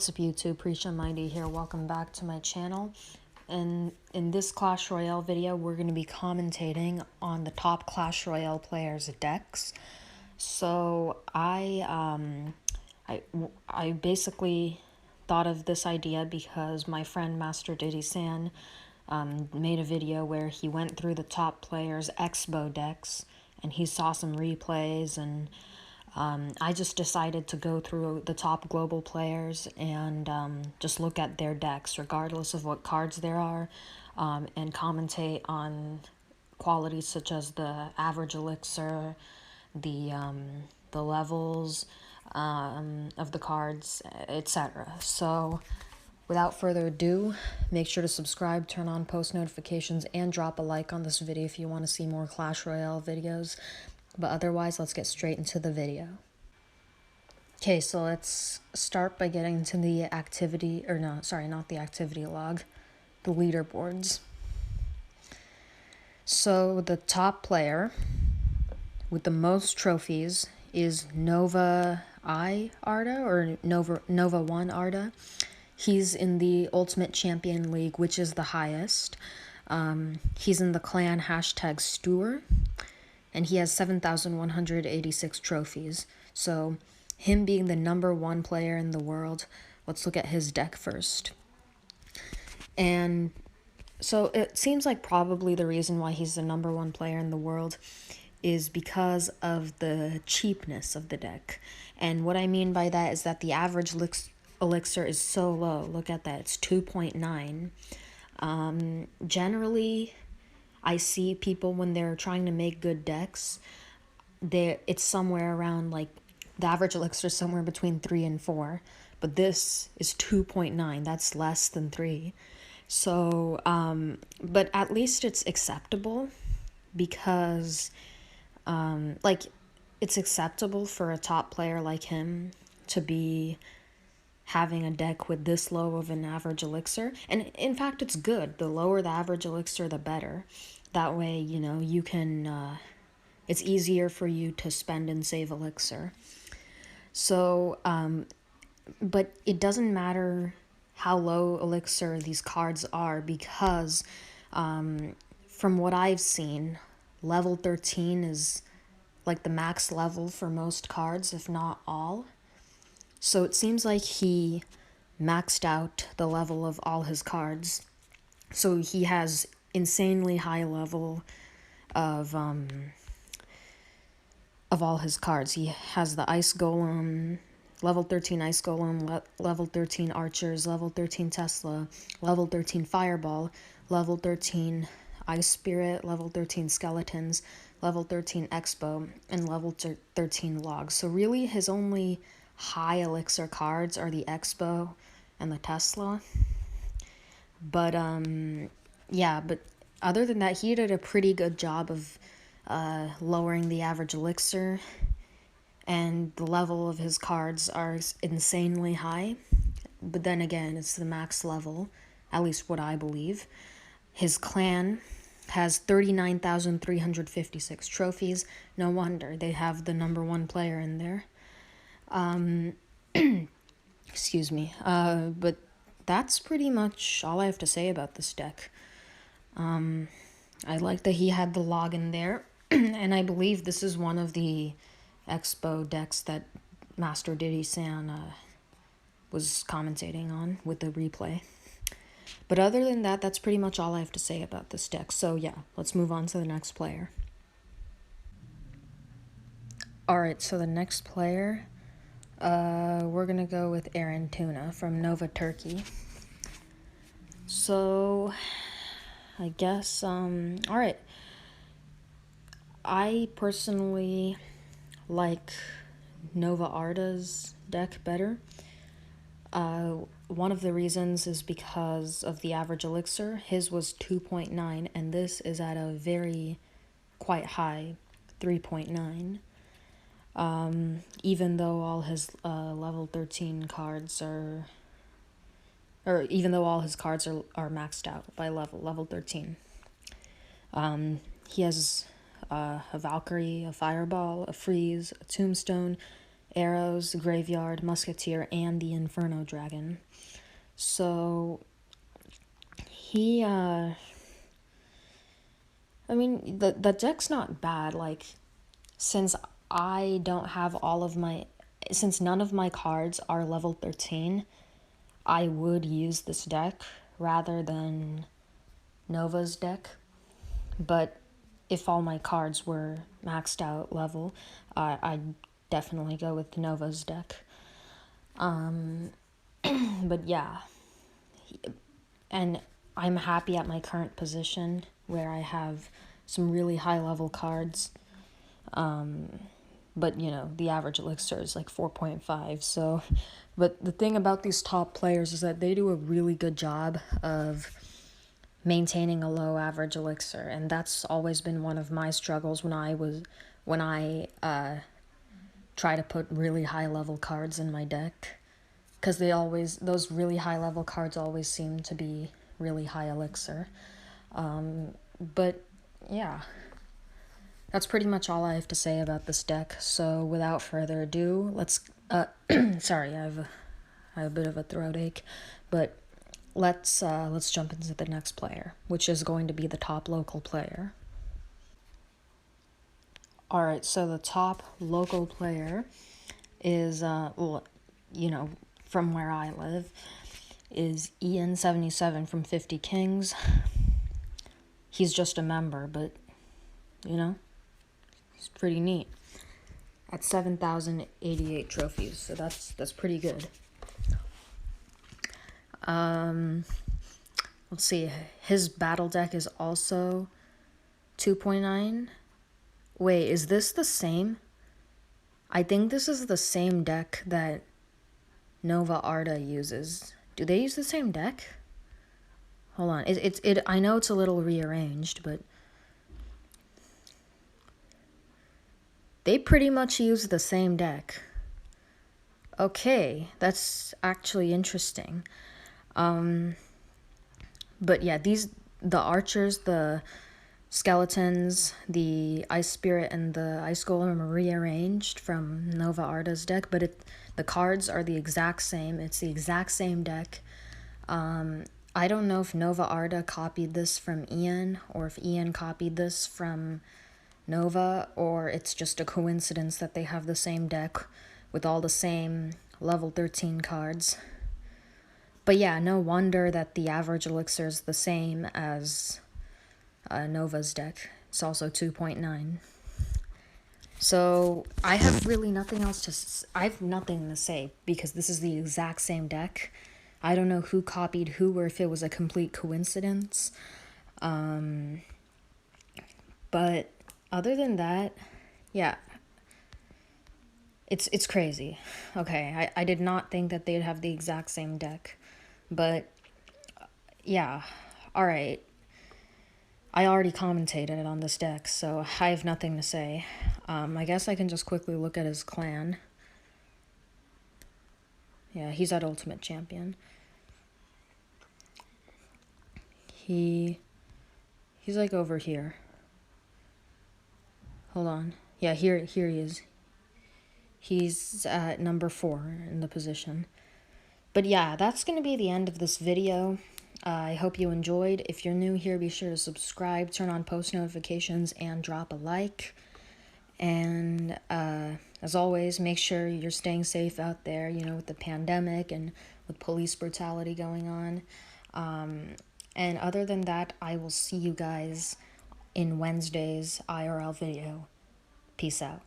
What's up YouTube, Prisha Mighty here, welcome back to my channel. And in this Clash Royale video, we're going to be commentating on the top Clash Royale players' decks. So I basically thought of this idea because my friend Master Diddy San made a video where he went through the top players' Expo decks and he saw some replays, and I just decided to go through the top global players and just look at their decks, regardless of what cards there are, and commentate on qualities such as the average elixir, the levels of the cards, etc. So, without further ado, make sure to subscribe, turn on post notifications, and drop a like on this video if you want to see more Clash Royale videos. But otherwise, let's get straight into the video. Okay, so let's start by getting into the activity, or no, sorry, not the activity log, the leaderboards. So the top player with the most trophies is Nova Arda, or Nova 1 Arda. He's in the Ultimate Champion League, which is the highest. He's in the clan #Stewer, and he has 7,186 trophies. So him being the #1 player in the world, let's look at his deck first. And so it seems like probably the reason why he's the #1 player in the world is because of the cheapness of the deck. And what I mean by that is that the average elixir is so low. Look at that, it's 2.9. Generally, I see people when they're trying to make good decks, it's somewhere around, like, the average elixir is somewhere between 3 and 4, but this is 2.9. That's less than 3. So, but at least it's acceptable because, like, it's acceptable for a top player like him to be having a deck with this low of an average elixir. And in fact, it's good. The lower the average elixir, the better. That way, you know, you can, it's easier for you to spend and save elixir. So, but it doesn't matter how low elixir these cards are, because from what I've seen, level 13 is like the max level for most cards, if not all. So it seems like he maxed out the level of all his cards. So he has insanely high level of all his cards. He has the Ice Golem, level 13 Ice Golem, level 13 Archers, level 13 Tesla, level 13 Fireball, level 13 Ice Spirit, level 13 Skeletons, level 13 Expo, and level 13 Logs. So really his only high elixir cards are the Expo and the Tesla. But yeah, but other than that, he did a pretty good job of lowering the average elixir, and the level of his cards are insanely high. But then again, it's the max level, at least what I believe. His clan has 39,356 trophies. No wonder they have the #1 player in there. Excuse me. But that's pretty much all I have to say about this deck. I like that he had the log in there, and I believe this is one of the Expo decks that Master Diddy San was commentating on with the replay. But other than that, that's pretty much all I have to say about this deck. So yeah, let's move on to the next player. Alright, so the next player, we're gonna go with Aaron Tuna from Nova Turkey. So I guess, alright. I personally like Nova Arda's deck better. One of the reasons is because of the average elixir. His was 2.9, and this is at a very quite high 3.9. Even though all his level 13 cards are, or even though all his cards are maxed out by level 13. He has a Valkyrie, a Fireball, a Freeze, a Tombstone, arrows, graveyard, musketeer, and the inferno dragon. So he I mean, the deck's not bad. Like, since I don't have all of my, since none of my cards are level 13, I would use this deck rather than Nova's deck. But if all my cards were maxed out level, I'd definitely go with Nova's deck. But yeah, and I'm happy at my current position where I have some really high level cards. But you know, the average elixir is like 4.5. So, but the thing about these top players is that they do a really good job of maintaining a low average elixir, and that's always been one of my struggles when I try to put really high level cards in my deck, because those really high level cards always seem to be really high elixir. But yeah, that's pretty much all I have to say about this deck. So without further ado, let's sorry, I have a bit of a throat ache, but let's jump into the next player, which is going to be the top local player. All right, so the top local player is from where I live, is Ian77 from 50 Kings. He's just a member, but it's pretty neat. At 7,088 trophies, so that's pretty good. Let's see. His battle deck is also 2.9. Wait, is this the same? I think this is the same deck that Nova Arda uses. Do they use the same deck? Hold on. I know it's a little rearranged, but they pretty much use the same deck. Okay, that's actually interesting. But yeah, the archers, the skeletons, the ice spirit, and the ice golem are rearranged from Nova Arda's deck, but the cards are the exact same. It's the exact same deck. I don't know if Nova Arda copied this from Ian, or if Ian copied this from Nova, or it's just a coincidence that they have the same deck with all the same level 13 cards. But yeah, no wonder that the average elixir is the same as Nova's deck. It's also 2.9. So I have really nothing else I have nothing to say, because this is the exact same deck. I don't know who copied who, or if it was a complete coincidence. But other than that, yeah, it's crazy. Okay, I did not think that they'd have the exact same deck, but yeah, all right. I already commentated on this deck, so I have nothing to say. I guess I can just quickly look at his clan. Yeah, he's at Ultimate Champion. He's like over here. Hold on. Yeah, here he is. He's at number 4 in the position. But yeah, that's going to be the end of this video. I hope you enjoyed. If you're new here, be sure to subscribe, turn on post notifications, and drop a like. And as always, make sure you're staying safe out there, with the pandemic and with police brutality going on. And other than that, I will see you guys in Wednesday's IRL video. Peace out.